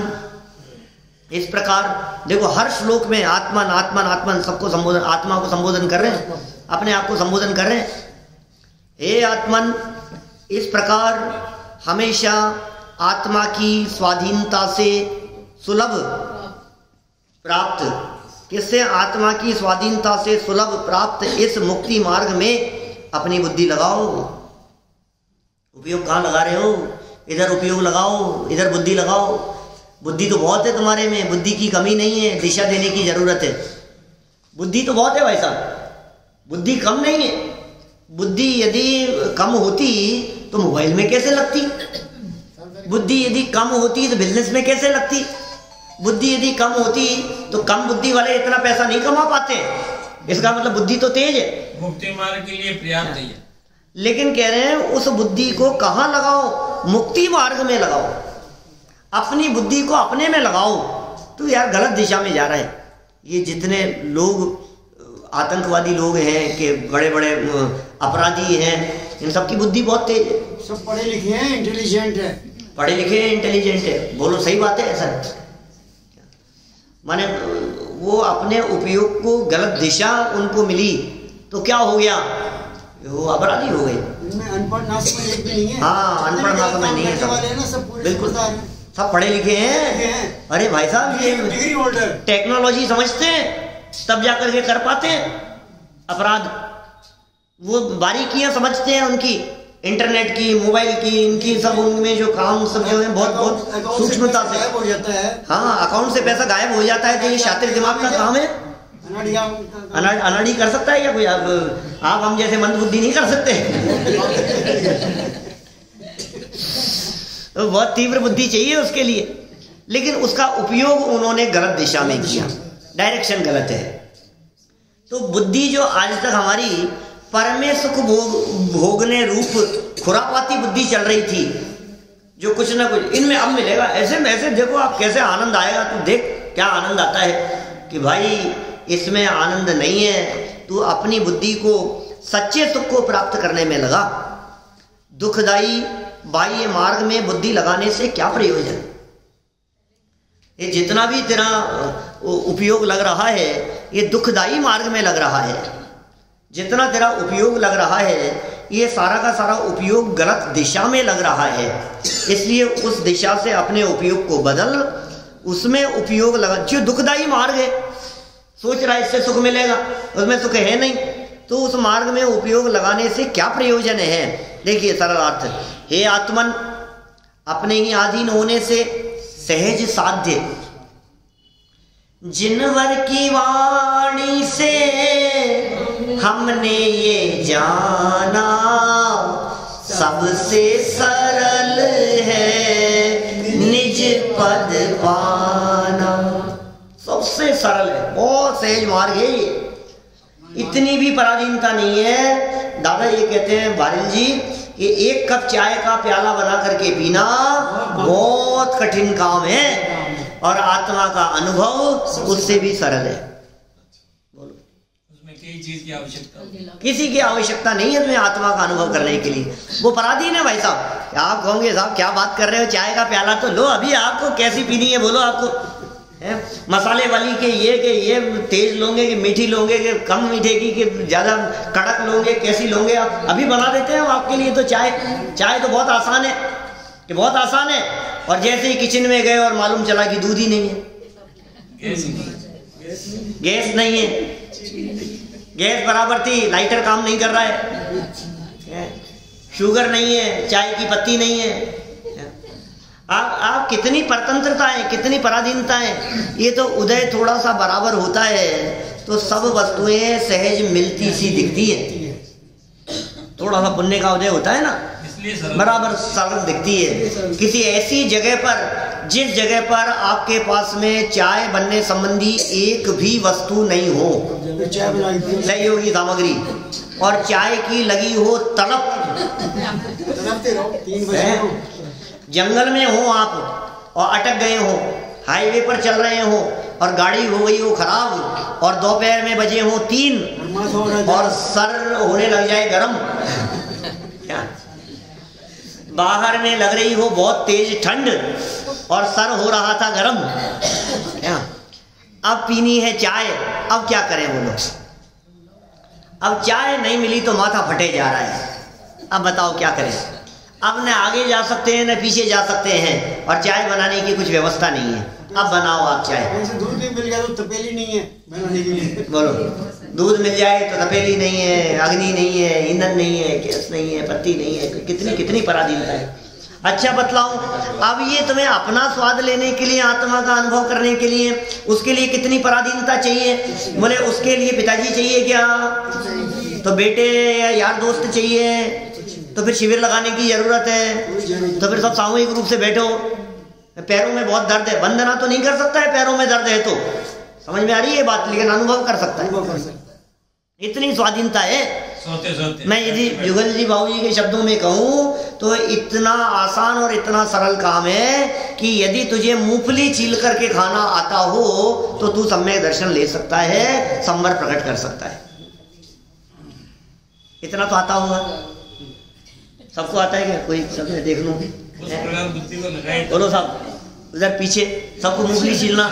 इस प्रकार देखो हर श्लोक में आत्मन आत्मन आत्मन सबको संबोधन, आत्मा को संबोधन कर रहे हैं, अपने आप को संबोधन कर रहे हैं। हे आत्मन, इस प्रकार हमेशा आत्मा की स्वाधीनता से सुलभ प्राप्त, किससे? आत्मा की स्वाधीनता से सुलभ प्राप्त इस मुक्ति मार्ग में अपनी बुद्धि लगाओ। उपयोग कहाँ लगा रहे हो? इधर उपयोग लगाओ, इधर बुद्धि लगाओ। बुद्धि तो बहुत है तुम्हारे में, बुद्धि की कमी नहीं है, दिशा देने की जरूरत है। बुद्धि तो बहुत है भाई साहब, बुद्धि कम नहीं है। बुद्धि यदि कम होती तो मोबाइल में कैसे लगती? बुद्धि यदि कम होती तो बिजनेस में कैसे लगती? बुद्धि यदि कम होती तो कम बुद्धि वाले इतना पैसा नहीं कमा पाते। इसका मतलब बुद्धि तो तेज है, मुक्ति मार्ग के लिए पर्याप्त है। लेकिन कह रहे हैं उस बुद्धि को कहाँ लगाओ? मुक्ति मार्ग में लगाओ। अपनी बुद्धि को अपने में लगाओ। तो यार गलत दिशा में जा रहा है। ये जितने लोग आतंकवादी लोग हैं कि बड़े बड़े अपराधी हैं, इन सबकी बुद्धि बहुत तेज है। सब पढ़े लिखे हैं, इंटेलिजेंट है, पढ़े लिखे हैं, इंटेलिजेंट है। बोलो सही बात है ऐसा? माने वो अपने उपयोग को, गलत दिशा उनको मिली तो क्या हो गया, वो अपराधी हो गए। इनमें अनपढ़ ना समझ एक भी नहीं है। हाँ, अनपढ़ ना समझ नहीं है सब। वाले हैं ना, सब पूरे बिल्कुल समझदार हैं। सब पढ़े लिखे हैं। अरे भाई साहब, ये डिग्री होल्डर टेक्नोलॉजी समझते हैं तब जाकर के कर पाते हैं अपराध। वो बारीकियां समझते हैं उनकी, इंटरनेट की, मोबाइल की, इनकी सब, उनमें जो काम सब जो है बहुत बहुत सूक्ष्मता से गायब हो जाता है। हाँ, अकाउंट से पैसा गायब हो जाता है। तो ये शातिर दिमाग का काम है। अनाड़ी कर सकता है क्या कोई? आप हम जैसे मंदबुद्धि नहीं कर सकते। तो बहुत तीव्र बुद्धि चाहिए उसके लिए, लेकिन उसका उपयोग उन्होंने गलत दिशा में किया, डायरेक्शन गलत है। तो बुद्धि जो आज तक हमारी परमे सुख भोगने रूप खुरापाती बुद्धि चल रही थी, जो कुछ ना कुछ इनमें अब मिलेगा, ऐसे में ऐसे देखो आप कैसे आनंद आएगा। तू देख क्या आनंद आता है कि भाई इसमें आनंद नहीं है। तू अपनी बुद्धि को सच्चे सुख को प्राप्त करने में लगा। दुखदाई बाह्य मार्ग में बुद्धि लगाने से क्या प्रयोजन? ये जितना भी तेरा उपयोग लग रहा है, ये दुखदाई मार्ग में लग रहा है। जितना तेरा उपयोग लग रहा है, ये सारा का सारा उपयोग गलत दिशा में लग रहा है। इसलिए उस दिशा से अपने उपयोग को बदल, उसमें उपयोग लगा। जो दुखदाई मार्ग है, सोच रहा है इससे सुख मिलेगा, उसमें सुख है नहीं, तो उस मार्ग में उपयोग लगाने से क्या प्रयोजन है? देखिए सरल अर्थ, हे आत्मन, अपने ही अधीन होने से सहज साध्य जिनवर की वाणी से हमने ये जाना, सबसे सरल है निज पद पाना। सबसे सरल है, बहुत सहज मार्ग है ये। इतनी भी पराधीनता नहीं है। दादा ये कहते हैं बारिल जी, ये एक कप चाय का प्याला बना करके पीना बहुत कठिन काम है, और आत्मा का अनुभव उससे भी सरल है। बोलो, उसमें किसी चीज की आवश्यकता, किसी की आवश्यकता नहीं है तुम्हें आत्मा का अनुभव करने के लिए। वो पराधीन है भाई साहब। आप कहोगे साहब क्या बात कर रहे हो, चाय का प्याला तो लो, अभी आपको कैसी पीनी है बोलो। आपको है मसाले वाली के ये तेज लोगे कि मीठी लोगे कि कम मीठे की कि ज़्यादा कड़क लोगे, कैसी लोगे आप? अभी बना देते हैं हम आपके लिए। तो चाय तो बहुत आसान है, कि बहुत आसान है। और जैसे ही किचन में गए और मालूम चला कि दूध ही नहीं है, गैस नहीं है, गैस बराबर थी, लाइटर काम नहीं कर रहा है, शुगर नहीं है, चाय की पत्ती नहीं है। आप कितनी परतंत्रता है, कितनी पराधीनता है। ये तो उदय थोड़ा सा बराबर होता है तो सब वस्तुएं सहज मिलती सी दिखती है। थोड़ा सा पुण्य का उदय होता है ना, बराबर सरल दिखती है। किसी ऐसी जगह पर, जिस जगह पर आपके पास में चाय बनने संबंधी एक भी वस्तु नहीं हो, सहयोगी सामग्री, और चाय की लगी हो तड़प, जंगल में हो आप और अटक गए हो, हाईवे पर चल रहे हो और गाड़ी हो गई हो खराब, और दोपहर में बजे हो 3 और सर होने लग जाए गरम, बाहर में लग रही हो बहुत तेज ठंड और सर हो रहा था गरम, अब पीनी है चाय, अब क्या करें बोलो? अब चाय नहीं मिली तो माथा फटे जा रहा है, अब बताओ क्या करें? अब न आगे जा सकते हैं न पीछे जा सकते हैं, और चाय बनाने की कुछ व्यवस्था नहीं है। अब बनाओ आप चाय। दूध भी मिल गया तो तपेली नहीं है बनाने के लिए। बोलो, दूध मिल जाए तो तपेली नहीं है, अग्नि नहीं है, ईंधन नहीं है, गैस नहीं है, पत्ती नहीं है, कितनी कितनी पराधीनता है। अच्छा बतलाऊं, अब ये तुम्हें अपना स्वाद लेने के लिए, आत्मा का अनुभव करने के लिए, उसके लिए कितनी पराधीनता चाहिए? बोले उसके लिए पिताजी चाहिए क्या? तो बेटे या यार दोस्त चाहिए, तो फिर शिविर लगाने की जरूरत है, तो फिर सब सामूहिक रूप से बैठो। पैरों में बहुत दर्द है, वंदना तो नहीं कर सकता है, पैरों में दर्द है तो समझ में आ रही है बात, लेकिन अनुभव कर सकता है। इतनी स्वाधीनता है। सोते सोते मैं यदि जुगल जी बाबू जी के शब्दों में कहूँ तो इतना आसान और इतना सरल काम है कि यदि तुझे मूंगफली छील करके खाना आता हो तो तू सम्यक दर्शन ले सकता है, संवर प्रकट कर सकता है। इतना तो आता होगा, सबको आता है क्या? कोई सब देख लो, बोलो साहब उधर पीछे सबको मूंगफली छीलना,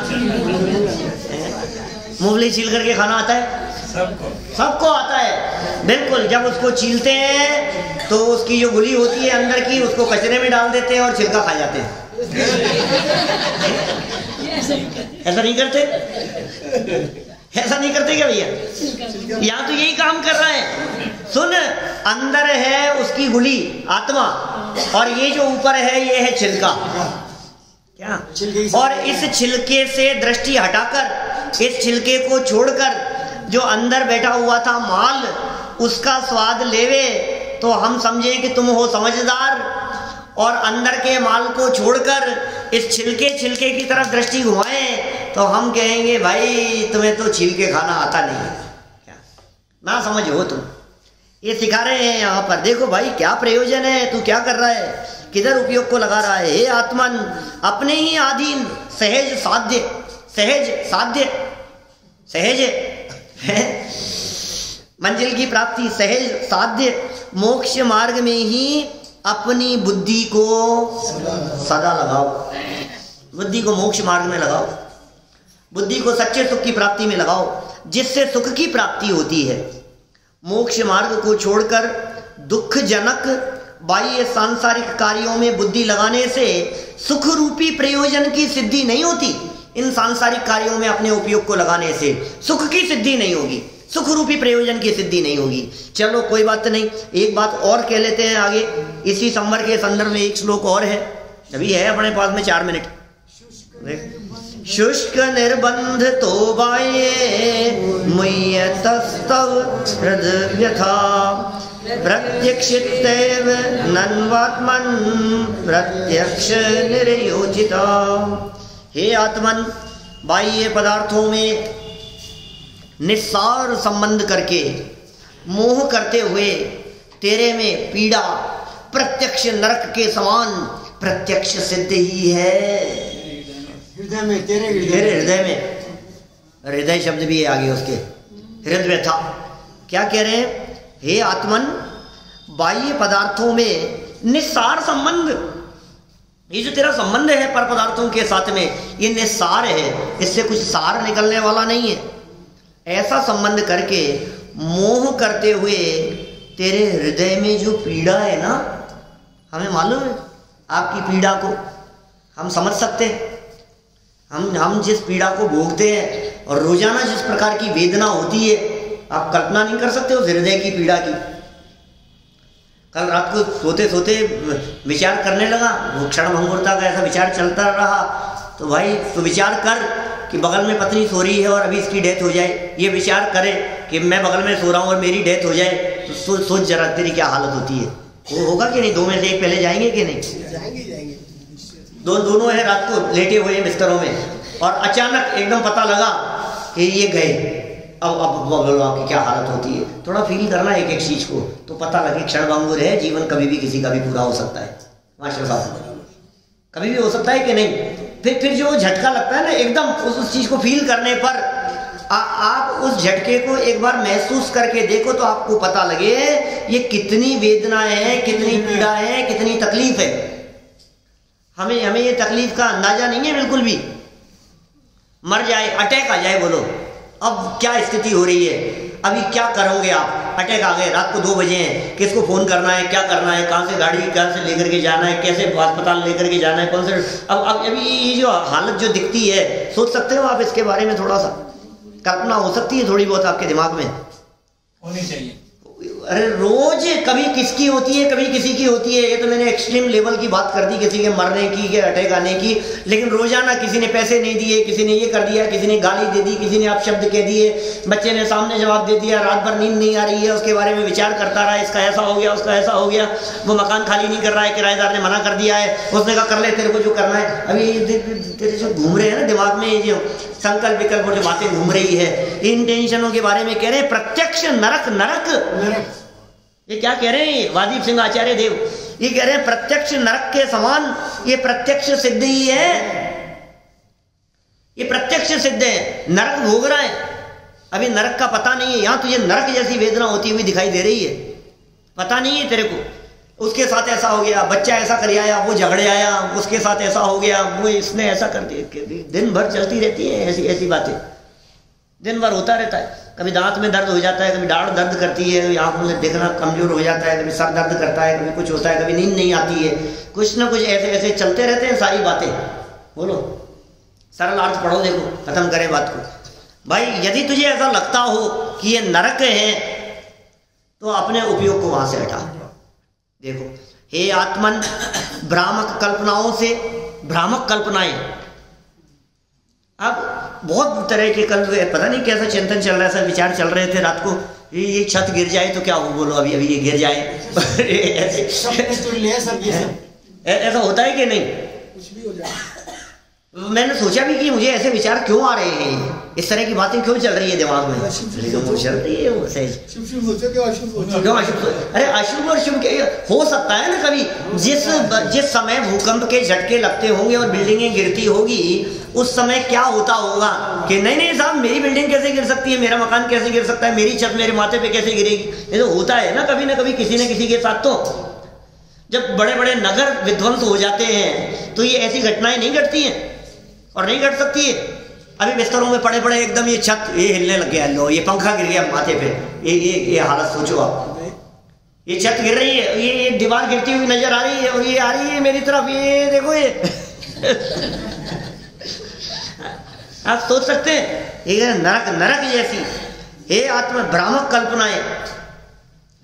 मूंगफली छील करके खाना आता है? सबको आता है, बिल्कुल। जब उसको छीलते हैं तो उसकी जो गुली होती है अंदर की, उसको कचरे में डाल देते हैं और छिलका खा जाते हैं। ऐसा नहीं करते? ऐसा नहीं करते क्या भैया? यहाँ तो यही काम कर रहा है। सुन, अंदर है उसकी गुली आत्मा, और ये जो ऊपर है ये है छिलका। क्या? और इस छिलके से दृष्टि हटाकर, इस छिलके को छोड़कर जो अंदर बैठा हुआ था माल, उसका स्वाद लेवे तो हम समझें कि तुम हो समझदार, और अंदर के माल को छोड़कर इस छिलके की तरफ दृष्टि घुमाएं तो हम कहेंगे भाई तुम्हें तो छिलके खाना आता नहीं है, क्या ना समझ हो तुम। ये सिखा रहे हैं यहाँ पर। देखो भाई क्या प्रयोजन है, तू क्या कर रहा है, किधर उपयोग को लगा रहा है। हे आत्मन, अपने ही अधीन सहज साध्य, सहज साध्य, सहज है मंजिल की प्राप्ति, सहज साध्य मोक्ष मार्ग में ही अपनी बुद्धि को सदा लगाओ। बुद्धि को मोक्ष मार्ग में लगाओ, बुद्धि को सच्चे सुख की प्राप्ति में लगाओ, जिससे सुख की प्राप्ति होती है। मोक्ष मार्ग को छोड़कर दुखजनक बाह्य सांसारिक कार्यों में बुद्धि लगाने से सुख रूपी प्रयोजन की सिद्धि नहीं होती। इन सांसारिक कार्यों में अपने उपयोग को लगाने से सुख की सिद्धि नहीं होगी, सुख रूपी प्रयोजन की सिद्धि नहीं होगी। चलो कोई बात नहीं, एक बात और कह लेते हैं आगे। इसी संवर के संदर्भ में एक श्लोक और है, अभी है अपने पास में 4 मिनट। शुष्क निर्बंध तो बाह्ये मुह्यतस्तव हृदय व्यथा, प्रत्यक्षितैव नन्वात्मन प्रत्यक्ष निर्योजिता। हे आत्मन, बाह्य पदार्थों में निस्सार संबंध करके मोह करते हुए तेरे में पीड़ा प्रत्यक्ष नरक के समान प्रत्यक्ष सिद्ध ही है। हृदय में, तेरे हृदय में, हृदय शब्द भी है आगे उसके, हृदय था। क्या कह रहे हैं? हे आत्मन, बाह्य पदार्थों में निस्सार संबंध, ये जो तेरा संबंध है पर पदार्थों के साथ में, ये निस्सार है, इससे कुछ सार निकलने वाला नहीं है। ऐसा संबंध करके मोह करते हुए तेरे हृदय में जो पीड़ा है ना, हमें मालूम है आपकी पीड़ा को, हम समझ सकते हैं। हम जिस पीड़ा को भोगते हैं और रोजाना जिस प्रकार की वेदना होती है, आप कल्पना नहीं कर सकते उस हृदय की पीड़ा की। कल रात को सोते सोते विचार करने लगा, वो क्षण भंगुरता का ऐसा विचार चलता रहा, तो भाई तो विचार कर कि बगल में पत्नी सो रही है और अभी इसकी डेथ हो जाए। ये विचार करे कि मैं बगल में सो रहा हूँ और मेरी डेथ हो जाए, तो सोच जरा तेरी क्या हालत होती है। वो होगा कि नहीं? 2 में से एक पहले जाएंगे कि नहीं? जाएंगे। दोनों है रात को लेटे हुए बिस्तरों में, और अचानक एकदम पता लगा कि ये गए। अब बोलो आपकी क्या हालत होती है। थोड़ा फील करना एक एक चीज को, तो पता लगे क्षण भंगुर है, जीवन कभी भी किसी का भी पूरा हो सकता है। मास्टर साहब, कभी भी हो सकता है कि नहीं? फिर जो झटका लगता है ना एकदम, उस चीज को फील करने पर आप उस झटके को एक बार महसूस करके देखो तो आपको पता लगे ये कितनी वेदना है, कितनी पीड़ा है, कितनी तकलीफ है। हमें ये तकलीफ का अंदाजा नहीं है बिल्कुल भी। मर जाए, अटैक आ जाए, बोलो अब क्या स्थिति हो रही है, अभी क्या करोगे आप? अटैक आ गए, रात को 2 बजे हैं, किसको फोन करना है, क्या करना है, कहाँ से गाड़ी कहाँ से लेकर के जाना है, कैसे अस्पताल लेकर के जाना है, कौन से। अब अभी ये जो हालत जो दिखती है, सोच सकते हो आप इसके बारे में? थोड़ा सा कल्पना हो सकती है थोड़ी बहुत आपके दिमाग में? होनी चाहिए। अरे रोज कभी किसकी होती है, कभी किसी की होती है। ये तो मैंने एक्सट्रीम लेवल की बात कर दी, किसी के मरने की, के अटैक आने की। लेकिन रोजाना किसी ने पैसे नहीं दिए, किसी ने ये कर दिया, किसी ने गाली दे दी, किसी ने अपशब्द कह दिए, बच्चे ने सामने जवाब दे दिया, रात भर नींद नहीं आ रही है, उसके बारे में विचार करता रहा, इसका ऐसा हो गया, उसका ऐसा हो गया, वो मकान खाली नहीं कर रहा है, किराएदार ने मना कर दिया है, उसने कहा कर ले तेरे को जो करना है। अभी तेरे जो घूम रहे हैं ना दिमाग में, ये जो संकल्प विकल्प जो बातें घूम रही है, इन टेंशनों के बारे में कह रहे हैं प्रत्यक्ष नरक। नरक ये क्या कह रहे हैं वादीप सिंह आचार्य देव? ये कह रहे हैं प्रत्यक्ष नरक के समान ये प्रत्यक्ष सिद्ध ही है, ये प्रत्यक्ष सिद्ध है। नरक भोग रहा है, अभी नरक का पता नहीं है। यहां तुझे नरक जैसी वेदना होती हुई दिखाई दे रही है, पता नहीं है तेरे को। उसके साथ ऐसा हो गया, बच्चा ऐसा कर आया, वो झगड़े आया, उसके साथ ऐसा हो गया, वो इसने ऐसा कर दिया। दिन भर चलती रहती है ऐसी ऐसी बातें, दिन भर होता रहता है। कभी दांत में दर्द हो जाता है, कभी दाढ़ दर्द करती है, कभी आँखों में देखना कमजोर हो जाता है, कभी सर दर्द करता है, कभी कुछ होता है, कभी नींद नहीं आती है, कुछ ना कुछ ऐसे ऐसे चलते रहते हैं सारी बातें। बोलो सरल अर्थ पढ़ो, देखो खत्म करें बात को। भाई यदि तुझे ऐसा लगता हो कि ये नरक है तो अपने उपयोग को वहां से हटा। देखो हे आत्मन, भ्रामक कल्पनाओं से, भ्रामक कल्पनाएं, अब बहुत तरह के कल पता नहीं कैसा चिंतन चल रहा है, ऐसा विचार चल रहे थे रात को, ये छत गिर जाए तो क्या हो, बोलो अभी अभी ये गिर जाए ऐसा होता है कि नहीं? कुछ भी हो जाए। मैंने सोचा भी कि मुझे ऐसे विचार क्यों आ रहे हैं, इस तरह की बातें क्यों चल रही है दिमाग में, चल रही है वो सही क्यों अशुभ? अरे अशुभ और शुभ हो सकता है ना कभी, जिस समय भूकंप के झटके लगते होंगे और बिल्डिंगें गिरती होगी, उस समय क्या होता होगा कि नहीं नहीं साहब मेरी बिल्डिंग कैसे गिर सकती है, मेरा मकान कैसे गिर सकता है, मेरी छत मेरे माथे पे कैसे गिरेगी। ये तो होता है ना कभी किसी न किसी के साथ। तो जब बड़े बड़े नगर विध्वंस हो जाते हैं तो ये ऐसी घटनाएं नहीं घटती हैं और नहीं घट सकती है। अभी बिस्तरों में पड़े पड़े एकदम ये छत ये हिलने लग गया, लो ये पंखा गिर गया माथे पे, ये हालत सोचो आप, ये छत गिर रही है, ये दीवार गिरती हुई नजर आ रही है और ये आ रही है मेरी तरफ, ये देखो ये आप सोच सकते हैं ये नरक जैसी। हे आत्मा, भ्रामक कल्पनाएं,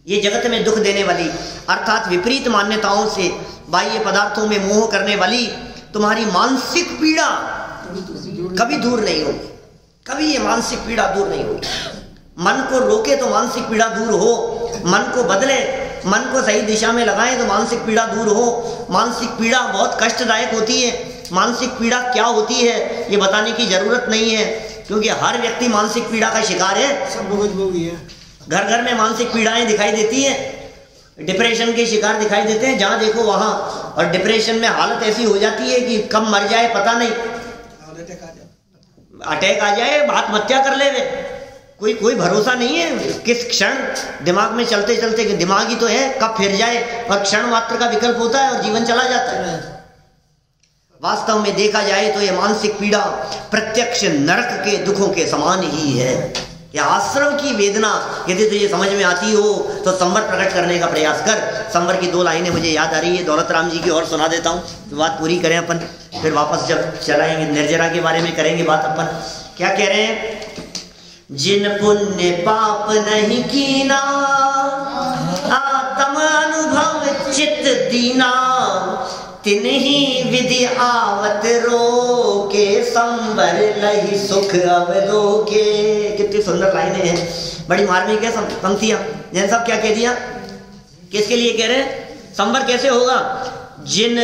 ये जगत में दुख देने वाली अर्थात विपरीत मान्यताओं से बाह्य पदार्थों में मोह करने वाली तुम्हारी मानसिक पीड़ा कभी दूर नहीं होगी, कभी ये मानसिक पीड़ा दूर नहीं होगी। मन को रोके तो मानसिक पीड़ा दूर हो, मन को बदले, मन को सही दिशा में लगाएं तो मानसिक पीड़ा दूर हो। मानसिक पीड़ा बहुत कष्टदायक होती है, मानसिक पीड़ा क्या होती है ये बताने की जरूरत नहीं है, क्योंकि हर व्यक्ति मानसिक पीड़ा का शिकार है। सब भोगी है, घर घर में मानसिक पीड़ाएं दिखाई देती हैं, डिप्रेशन के शिकार दिखाई देते हैं जहां देखो वहां, और डिप्रेशन में हालत ऐसी हो जाती है कि कब मर जाए पता नहीं, अटैक आ जाए, आत्महत्या कर ले, कोई भरोसा नहीं है किस क्षण दिमाग में चलते चलते, दिमाग ही तो है कब फिर जाए, और क्षण मात्र का विकल्प होता है और जीवन चला जाता है। वास्तव में देखा जाए तो ये मानसिक पीड़ा प्रत्यक्ष नरक के दुखों के समान ही है। यह आश्रम की वेदना यदि तुझे समझ में आती हो तो संवर प्रकट करने का प्रयास कर। संवर की 2 लाइनें मुझे याद आ रही है, दौलत राम जी की और सुना देता हूँ तो बात पूरी करें अपन, फिर वापस जब चलाएंगे निर्जरा के बारे में करेंगे बात अपन। क्या कह रहे हैं? जिन पुण्य पाप नहीं कीना, आत्म अनुभव चित्त दीना, तिन्ही विधि आवत रोके, संबर लही सुख अवलोके। कितनी सुंदर लाइनें हैं, बड़ी मार्मिक है पंक्तियां। जैन साहब क्या कह दिया, किसके लिए कह रहे हैं? संबर कैसे होगा? जिन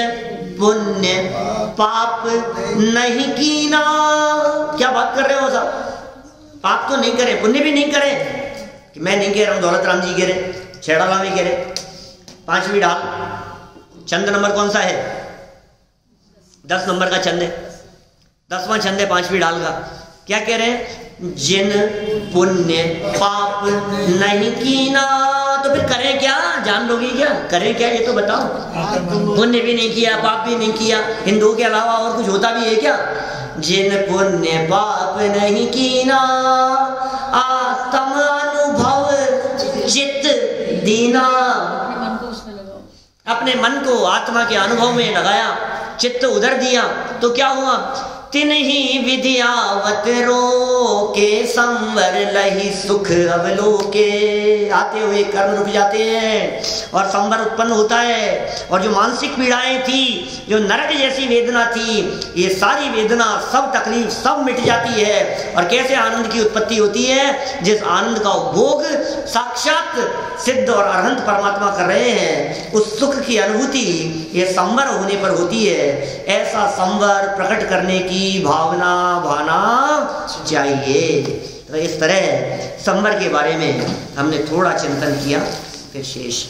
पुण्य पाप नहीं कीना। क्या बात कर रहे हो साहब? पाप तो नहीं करे, पुण्य भी नहीं करे, कि मैं नहीं कह रहा हूं, दौलत राम जी कह रहे, छेड़ाला भी कह रहे। 5वीं ढाल, छंद नंबर कौन सा है? 10 नंबर का छंद है, 10वां छंद है 5वीं ढाल का। क्या कह रहे हैं? जिन पुण्य पाप नहीं कीना। तो फिर करें क्या? जान लोगी क्या? करें क्या ये तो बताओ। पुण्य भी नहीं किया, पाप भी नहीं किया, हिंदुओं के अलावा और कुछ होता भी है क्या? जिन पुण्य पाप नहीं कीना, आत्म अनुभव चित्त दीना। अपने मन को आत्मा के अनुभव में लगाया, चित्त उधर दिया, तो क्या हुआ? तिन्ही विधियावत रोके, संवर लही सुख अवलोके। आते हुए कर्म रुक जाते हैं और संवर उत्पन्न होता है। और जो मानसिक पीड़ाएं थी, जो नरक जैसी वेदना थी, ये सारी वेदना, सब तकलीफ सब मिट जाती है। और कैसे आनंद की उत्पत्ति होती है? जिस आनंद का उपभोग साक्षात सिद्ध और अरहंत परमात्मा कर रहे हैं, उस सुख की अनुभूति ये संवर होने पर होती है। ऐसा संवर प्रकट करने की भावना भाना चाहिए। तो इस तरह संवर के बारे में हमने थोड़ा चिंतन किया, फिर शेष